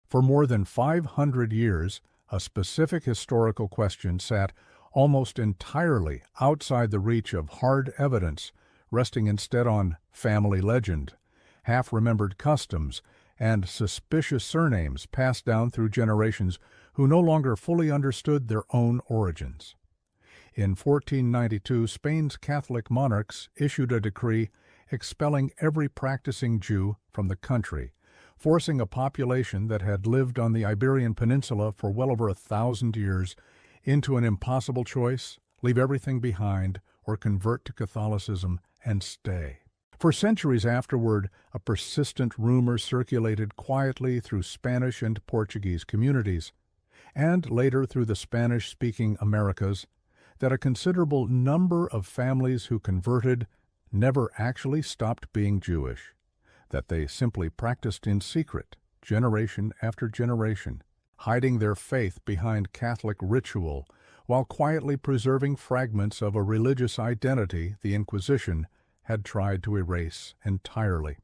For more than 500 years, a specific historical question sat almost entirely outside the reach of hard evidence, resting instead on family legend, half-remembered customs, and suspicious surnames passed down through generations who no longer fully understood their own origins. In 1492, Spain's Catholic monarchs issued a decree expelling every practicing Jew from the country, forcing a population that had lived on the Iberian Peninsula for well over 1,000 years into an impossible choice: leave everything behind or convert to Catholicism and stay. For centuries afterward, a persistent rumor circulated quietly through Spanish and Portuguese communities, and later through the Spanish-speaking Americas, that a considerable number of families who converted never actually stopped being Jewish, that they simply practiced in secret, generation after generation, hiding their faith behind Catholic ritual, while quietly preserving fragments of a religious identity the Inquisition had tried to erase entirely.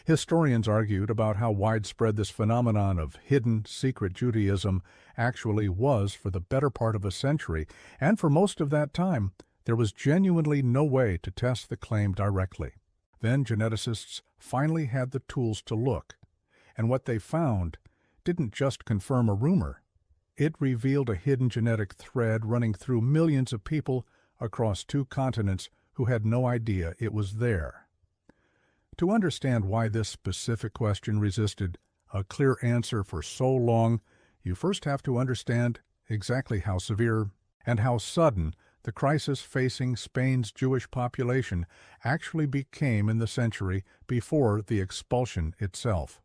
Historians argued about how widespread this phenomenon of hidden, secret Judaism actually was for the better part of a century, and for most of that time, there was genuinely no way to test the claim directly. Then geneticists finally had the tools to look, and what they found didn't just confirm a rumor. It revealed a hidden genetic thread running through millions of people across 2 continents who had no idea it was there. To understand why this specific question resisted a clear answer for so long, you first have to understand exactly how severe and how sudden the crisis facing Spain's Jewish population actually became in the century before the expulsion itself.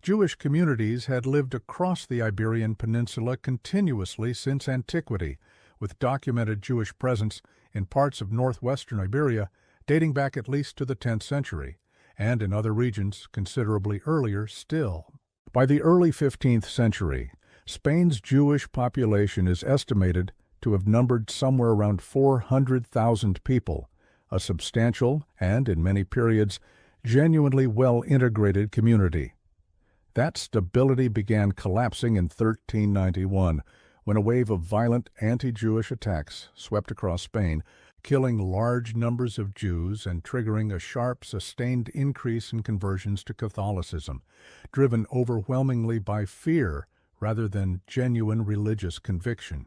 Jewish communities had lived across the Iberian Peninsula continuously since antiquity, with documented Jewish presence in parts of northwestern Iberia dating back at least to the 10th century, and in other regions considerably earlier still. By the early 15th century, Spain's Jewish population is estimated to have numbered somewhere around 400,000 people, a substantial and, in many periods, genuinely well-integrated community. That stability began collapsing in 1391, when a wave of violent anti-Jewish attacks swept across Spain, killing large numbers of Jews and triggering a sharp, sustained increase in conversions to Catholicism, driven overwhelmingly by fear rather than genuine religious conviction.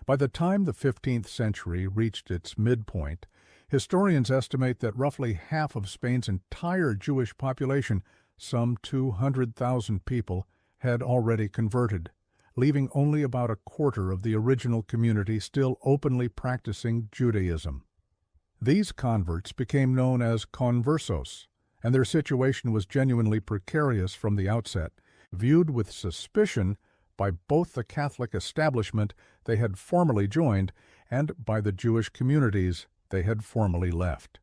By the time the 15th century reached its midpoint, historians estimate that roughly half of Spain's entire Jewish population, some 200,000 people, had already converted, leaving only about a quarter of the original community still openly practicing Judaism. These converts became known as conversos, and their situation was genuinely precarious from the outset, viewed with suspicion by both the Catholic establishment they had formerly joined and by the Jewish communities they had formerly left.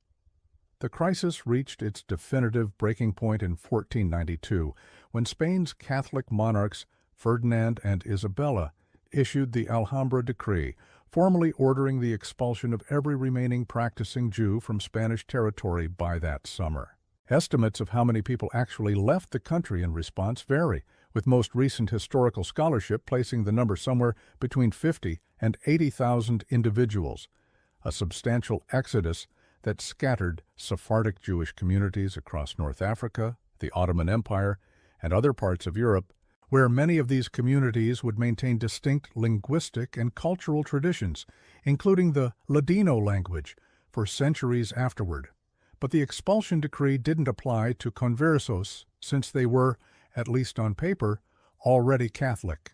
The crisis reached its definitive breaking point in 1492, when Spain's Catholic monarchs Ferdinand and Isabella issued the Alhambra Decree, formally ordering the expulsion of every remaining practicing Jew from Spanish territory by that summer. Estimates of how many people actually left the country in response vary, with most recent historical scholarship placing the number somewhere between 50 and 80,000 individuals, a substantial exodus that scattered Sephardic Jewish communities across North Africa, the Ottoman Empire, and other parts of Europe, where many of these communities would maintain distinct linguistic and cultural traditions, including the Ladino language, for centuries afterward. But the expulsion decree didn't apply to conversos, since they were, at least on paper, already Catholic.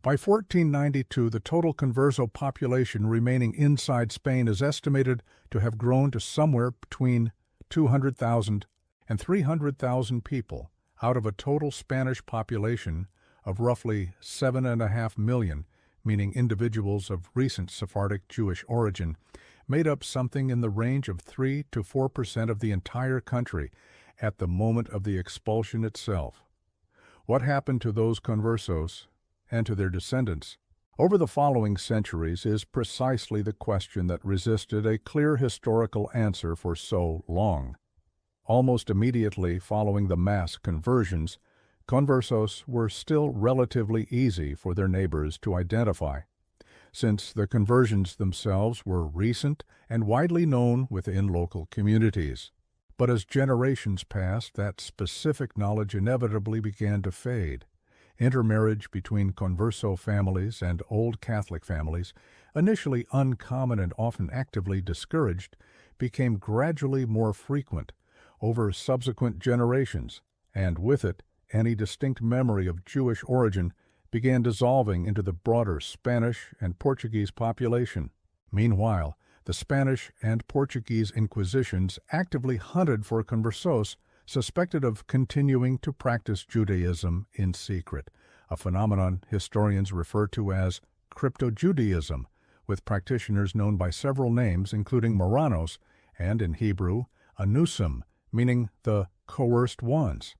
By 1492, the total converso population remaining inside Spain is estimated to have grown to somewhere between 200,000 and 300,000 people, out of a total Spanish population of roughly 7.5 million, meaning individuals of recent Sephardic Jewish origin, made up something in the range of 3 to 4% of the entire country at the moment of the expulsion itself. What happened to those conversos and to their descendants over the following centuries is precisely the question that resisted a clear historical answer for so long. Almost immediately following the mass conversions, Conversos were still relatively easy for their neighbors to identify, since the conversions themselves were recent and widely known within local communities. But as generations passed, that specific knowledge inevitably began to fade. Intermarriage between converso families and Old Catholic families, initially uncommon and often actively discouraged, became gradually more frequent over subsequent generations, and with it, any distinct memory of Jewish origin began dissolving into the broader Spanish and Portuguese population. Meanwhile, the Spanish and Portuguese Inquisitions actively hunted for conversos suspected of continuing to practice Judaism in secret, a phenomenon historians refer to as crypto-Judaism, with practitioners known by several names including Moranos and, in Hebrew, Anusim, meaning the coerced ones.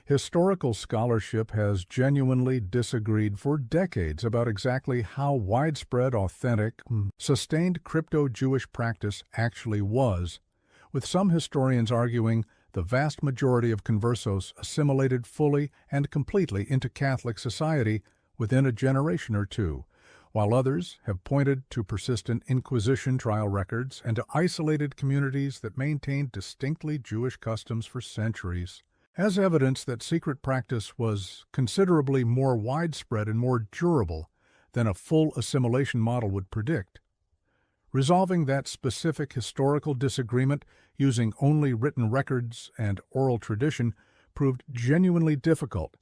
Historical scholarship has genuinely disagreed for decades about exactly how widespread, authentic, sustained crypto-Jewish practice actually was, with some historians arguing the vast majority of conversos assimilated fully and completely into Catholic society within a generation or two, while others have pointed to persistent Inquisition trial records and to isolated communities that maintained distinctly Jewish customs for centuries, as evidence that secret practice was considerably more widespread and more durable than a full assimilation model would predict. Resolving that specific historical disagreement using only written records and oral tradition proved genuinely difficult,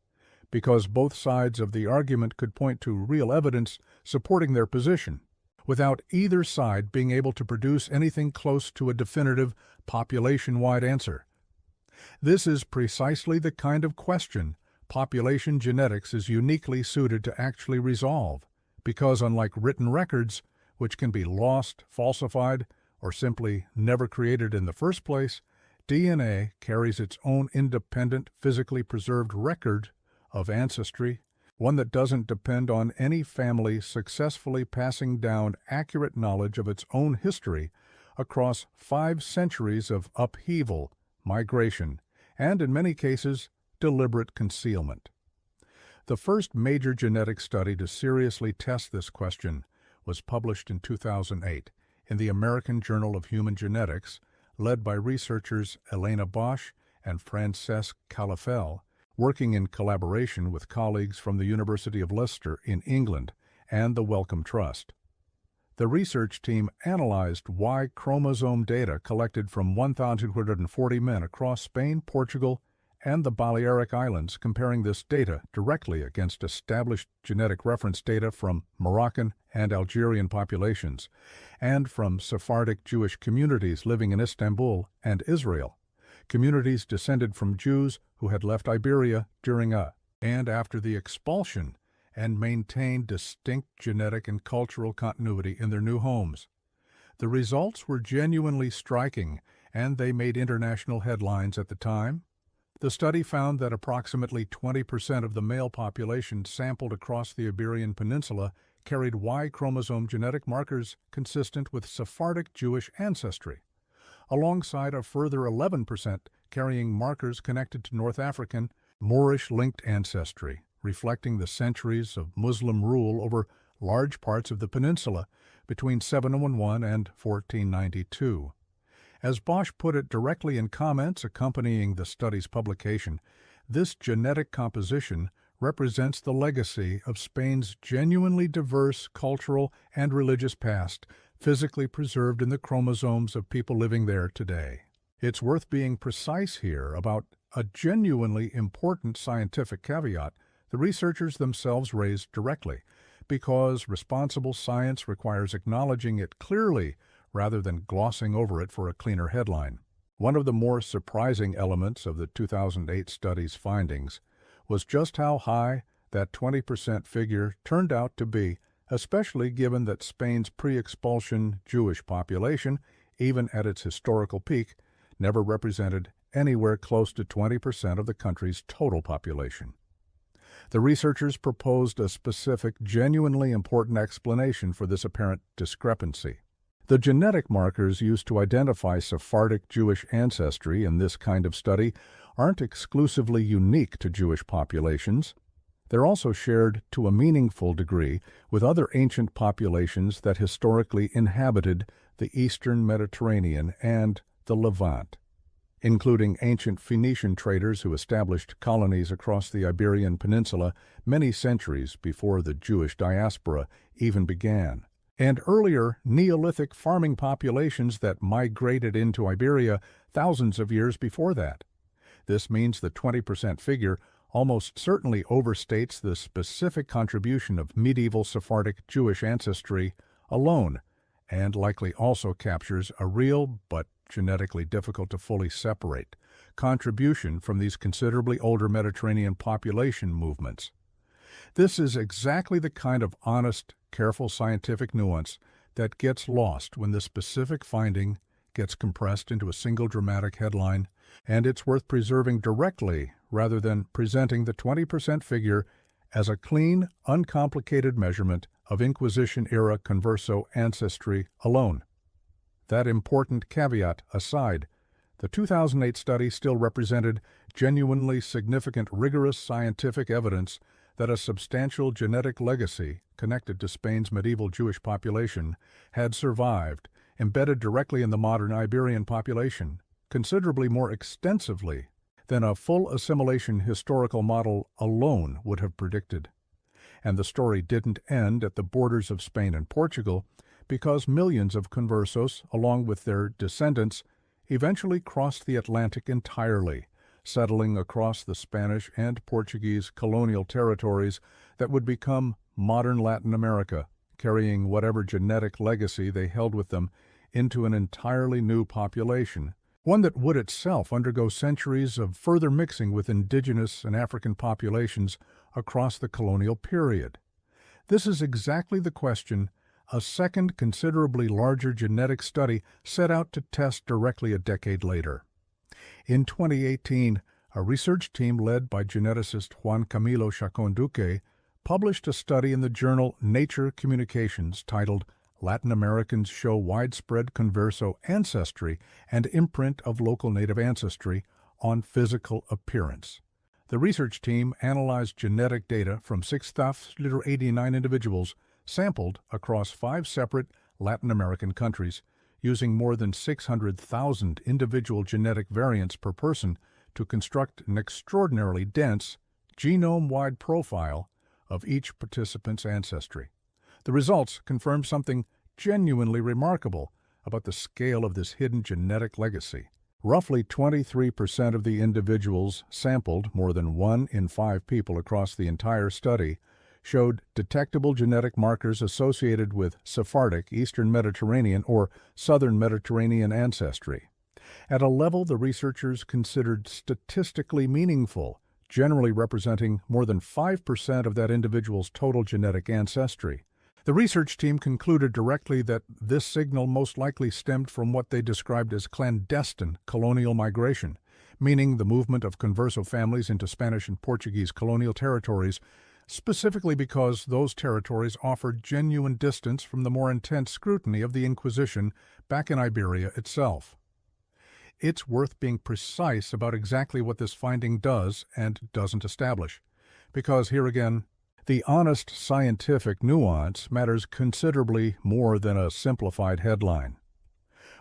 because both sides of the argument could point to real evidence supporting their position, without either side being able to produce anything close to a definitive population-wide answer. This is precisely the kind of question population genetics is uniquely suited to actually resolve, because unlike written records, which can be lost, falsified, or simply never created in the first place, DNA carries its own independent, physically preserved record of ancestry, one that doesn't depend on any family successfully passing down accurate knowledge of its own history across 5 centuries of upheaval, migration, and in many cases, deliberate concealment. The first major genetic study to seriously test this question was published in 2008 in the American Journal of Human Genetics, led by researchers Elena Bosch and Francesc Calafell, working in collaboration with colleagues from the University of Leicester in England and the Wellcome Trust. The research team analyzed Y chromosome data collected from 1,240 men across Spain, Portugal, and the Balearic Islands, comparing this data directly against established genetic reference data from Moroccan and Algerian populations, and from Sephardic Jewish communities living in Istanbul and Israel, communities descended from Jews who had left Iberia during and after the expulsion, and maintained distinct genetic and cultural continuity in their new homes. The results were genuinely striking, and they made international headlines at the time. The study found that approximately 20% of the male population sampled across the Iberian Peninsula carried Y chromosome genetic markers consistent with Sephardic Jewish ancestry, alongside a further 11% carrying markers connected to North African, Moorish-linked ancestry, reflecting the centuries of Muslim rule over large parts of the peninsula between 711 and 1492. As Bosch put it directly in comments accompanying the study's publication, this genetic composition represents the legacy of Spain's genuinely diverse cultural and religious past, physically preserved in the chromosomes of people living there today. It's worth being precise here about a genuinely important scientific caveat the researchers themselves raised directly, because responsible science requires acknowledging it clearly rather than glossing over it for a cleaner headline. One of the more surprising elements of the 2008 study's findings was just how high that 20% figure turned out to be, especially given that Spain's pre-expulsion Jewish population, even at its historical peak, never represented anywhere close to 20% of the country's total population. The researchers proposed a specific, genuinely important explanation for this apparent discrepancy. The genetic markers used to identify Sephardic Jewish ancestry in this kind of study aren't exclusively unique to Jewish populations. They're also shared to a meaningful degree with other ancient populations that historically inhabited the eastern Mediterranean and the Levant, including ancient Phoenician traders who established colonies across the Iberian Peninsula many centuries before the Jewish diaspora even began, and earlier Neolithic farming populations that migrated into Iberia thousands of years before that. This means the 20% figure almost certainly overstates the specific contribution of medieval Sephardic Jewish ancestry alone, and likely also captures a real, but genetically difficult to fully separate, contribution from these considerably older Mediterranean population movements. This is exactly the kind of honest, careful scientific nuance that gets lost when the specific finding gets compressed into a single dramatic headline, and it's worth preserving directly rather than presenting the 20% figure as a clean, uncomplicated measurement of Inquisition-era converso ancestry alone. That important caveat aside, the 2008 study still represented genuinely significant, rigorous scientific evidence that a substantial genetic legacy connected to Spain's medieval Jewish population had survived, embedded directly in the modern Iberian population, considerably more extensively than a full assimilation historical model alone would have predicted. And the story didn't end at the borders of Spain and Portugal, because millions of conversos, along with their descendants, eventually crossed the Atlantic entirely, settling across the Spanish and Portuguese colonial territories that would become modern Latin America, carrying whatever genetic legacy they held with them into an entirely new population, one that would itself undergo centuries of further mixing with indigenous and African populations across the colonial period. This is exactly the question a second, considerably larger genetic study set out to test directly a decade later. In 2018, a research team led by geneticist Juan Camilo Chacon-Duque published a study in the journal Nature Communications titled Latin Americans Show Widespread Converso Ancestry and Imprint of Local Native Ancestry on Physical Appearance. The research team analyzed genetic data from 6,089 individuals sampled across 5 separate Latin American countries, using more than 600,000 individual genetic variants per person to construct an extraordinarily dense, genome-wide profile of each participant's ancestry. The results confirm something genuinely remarkable about the scale of this hidden genetic legacy. Roughly 23% of the individuals sampled, more than 1 in 5 people across the entire study, showed detectable genetic markers associated with Sephardic Eastern Mediterranean or Southern Mediterranean ancestry, at a level the researchers considered statistically meaningful, generally representing more than 5% of that individual's total genetic ancestry. The research team concluded directly that this signal most likely stemmed from what they described as clandestine colonial migration, meaning the movement of converso families into Spanish and Portuguese colonial territories, specifically because those territories offered genuine distance from the more intense scrutiny of the Inquisition back in Iberia itself. It's worth being precise about exactly what this finding does and doesn't establish, because here again, the honest scientific nuance matters considerably more than a simplified headline.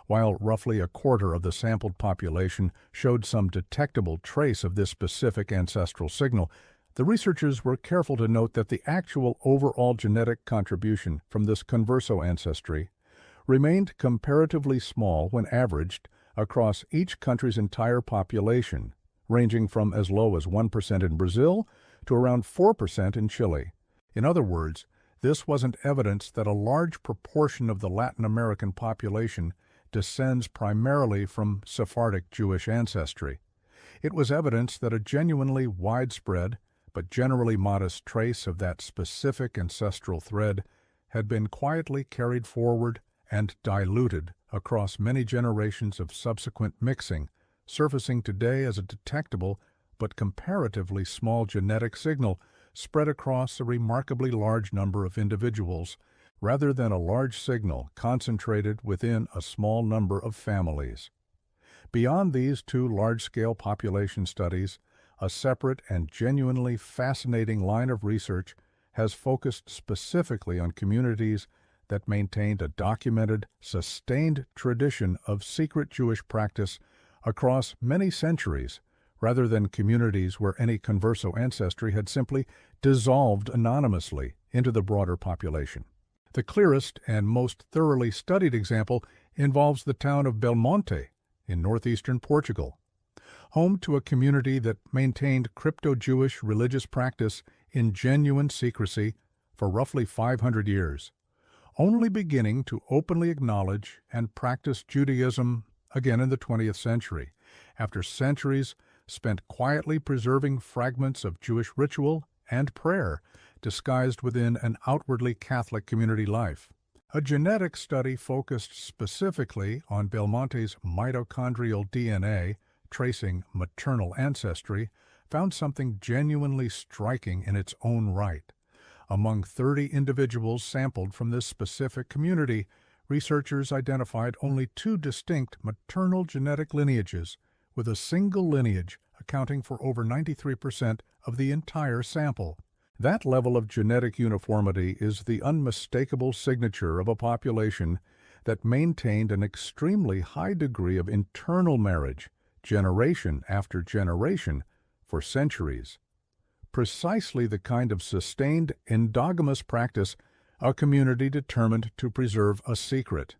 While roughly a quarter of the sampled population showed some detectable trace of this specific ancestral signal, the researchers were careful to note that the actual overall genetic contribution from this converso ancestry remained comparatively small when averaged across each country's entire population, ranging from as low as 1% in Brazil to around 4% in Chile. In other words, this wasn't evidence that a large proportion of the Latin American population descends primarily from Sephardic Jewish ancestry. It was evidence that a genuinely widespread but generally modest trace of that specific ancestral thread had been quietly carried forward and diluted across many generations of subsequent mixing, surfacing today as a detectable but comparatively small genetic signal spread across a remarkably large number of individuals, rather than a large signal concentrated within a small number of families. Beyond these two large-scale population studies, a separate and genuinely fascinating line of research has focused specifically on communities that maintained a documented, sustained tradition of secret Jewish practice across many centuries, rather than communities where any converso ancestry had simply dissolved anonymously into the broader population. The clearest and most thoroughly studied example involves the town of Belmonte in northeastern Portugal, home to a community that maintained crypto-Jewish religious practice in genuine secrecy for roughly 500 years, only beginning to openly acknowledge and practice Judaism again in the 20th century, after centuries spent quietly preserving fragments of Jewish ritual and prayer disguised within an outwardly Catholic community life. A genetic study focused specifically on Belmonte's mitochondrial DNA, tracing maternal ancestry, found something genuinely striking in its own right. Among 30 individuals sampled from this specific community, researchers identified only 2 distinct maternal genetic lineages, with a single lineage accounting for over 93% of the entire sample. That level of genetic uniformity is the unmistakable signature of a population that maintained an extremely high degree of internal marriage, generation after generation, for centuries. Precisely the kind of sustained endogamous practice a community determined to preserve a secret,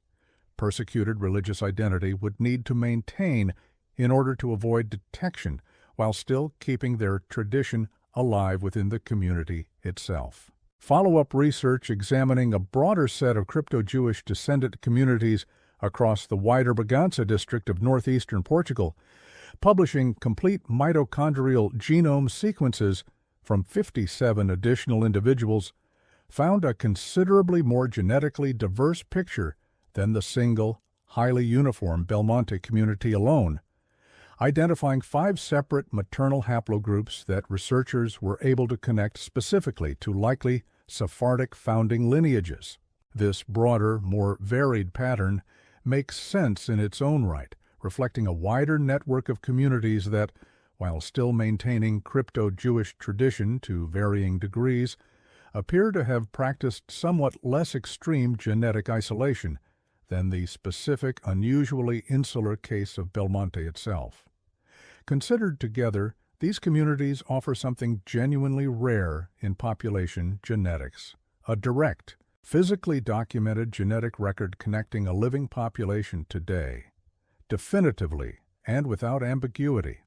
persecuted religious identity would need to maintain in order to avoid detection while still keeping their tradition alive within the community itself. Follow-up research examining a broader set of crypto-Jewish descendant communities across the wider Bragança district of northeastern Portugal, publishing complete mitochondrial genome sequences from 57 additional individuals, found a considerably more genetically diverse picture than the single, highly uniform Belmonte community alone, identifying 5 separate maternal haplogroups that researchers were able to connect specifically to likely Sephardic founding lineages. This broader, more varied pattern makes sense in its own right, reflecting a wider network of communities that, while still maintaining crypto-Jewish tradition to varying degrees, appear to have practiced somewhat less extreme genetic isolation than the specific, unusually insular case of Belmonte itself. Considered together, these communities offer something genuinely rare in population genetics: a direct, physically documented genetic record connecting a living population today, definitively and without ambiguity,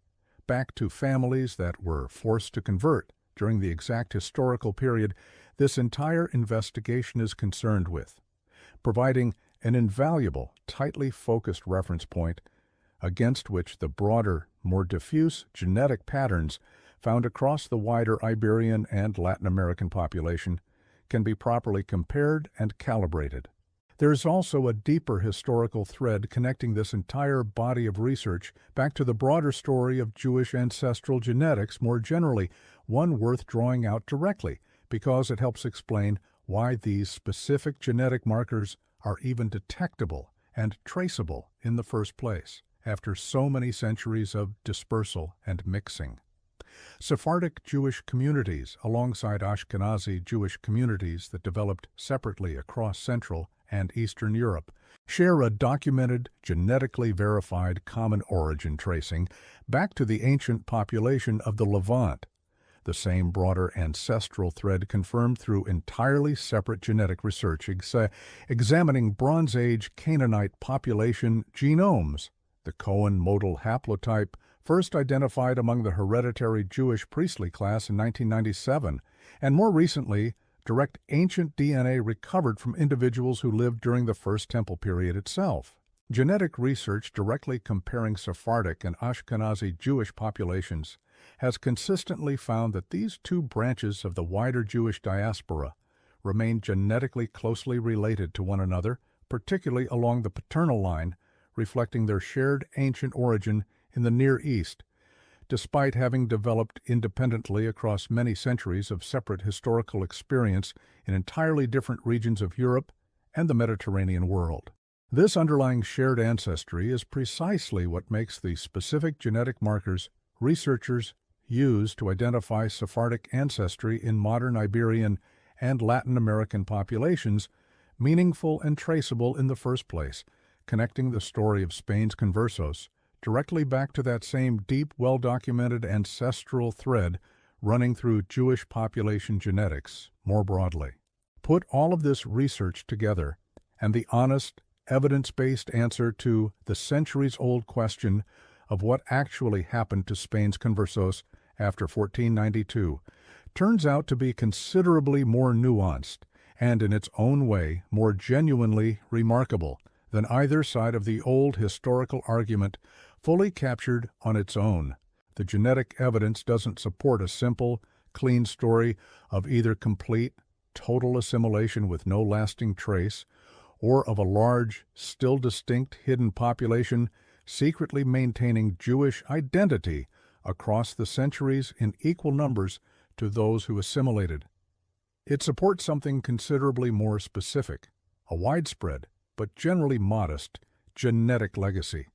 back to families that were forced to convert during the exact historical period this entire investigation is concerned with, providing an invaluable, tightly focused reference point against which the broader, more diffuse genetic patterns found across the wider Iberian and Latin American population can be properly compared and calibrated. There is also a deeper historical thread connecting this entire body of research back to the broader story of Jewish ancestral genetics more generally, one worth drawing out directly because it helps explain why these specific genetic markers are even detectable and traceable in the first place, after so many centuries of dispersal and mixing. Sephardic Jewish communities, alongside Ashkenazi Jewish communities that developed separately across Central and Eastern Europe, share a documented, genetically verified common origin tracing back to the ancient population of the Levant, the same broader ancestral thread confirmed through entirely separate genetic research examining Bronze Age Canaanite population genomes, the Cohen modal haplotype first identified among the hereditary Jewish priestly class in 1997, and more recently, direct ancient DNA recovered from individuals who lived during the First Temple period itself. Genetic research directly comparing Sephardic and Ashkenazi Jewish populations has consistently found that these two branches of the wider Jewish diaspora remain genetically closely related to one another, particularly along the paternal line, reflecting their shared ancient origin in the Near East, despite having developed independently across many centuries of separate historical experience in entirely different regions of Europe and the Mediterranean world. This underlying shared ancestry is precisely what makes the specific genetic markers researchers use to identify Sephardic ancestry in modern Iberian and Latin American populations meaningful and traceable in the first place, connecting the story of Spain's conversos directly back to that same deep, well-documented ancestral thread running through Jewish population genetics more broadly. Put all of this research together, and the honest, evidence-based answer to the centuries-old question of what actually happened to Spain's conversos after 1492 turns out to be considerably more nuanced and, in its own way, more genuinely remarkable than either side of the old historical argument fully captured on its own. The genetic evidence doesn't support a simple, clean story of either complete, total assimilation with no lasting trace, or of a large, still distinct hidden population secretly maintaining Jewish identity across the centuries in equal numbers to those who assimilated. It supports something considerably more specific, a widespread, but generally modest, genetic legacy,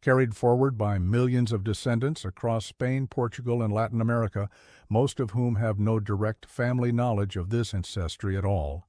carried forward by millions of descendants across Spain, Portugal, and Latin America, most of whom have no direct family knowledge of this ancestry at all,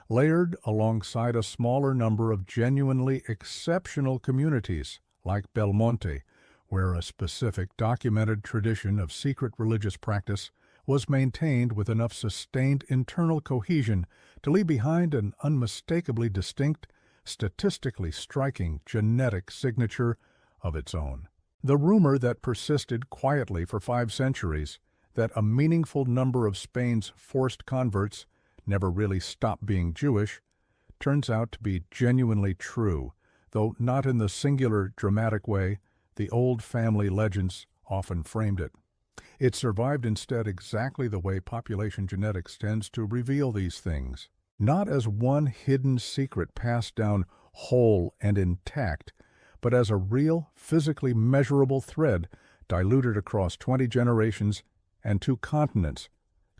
layered alongside a smaller number of genuinely exceptional communities, like Belmonte, where a specific documented tradition of secret religious practice was maintained with enough sustained internal cohesion to leave behind an unmistakably distinct, statistically striking genetic signature of its own. The rumor that persisted quietly for 5 centuries, that a meaningful number of Spain's forced converts never really stopped being Jewish, turns out to be genuinely true, though not in the singular, dramatic way the old family legends often framed it. It survived instead exactly the way population genetics tends to reveal these things, not as one hidden secret passed down whole and intact, but as a real, physically measurable thread diluted across 20 generations and 2 continents,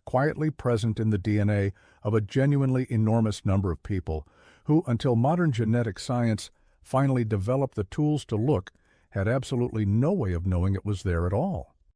quietly present in the DNA of a genuinely enormous number of people who, until modern genetic science finally developed the tools to look, had absolutely no way of knowing it was there at all.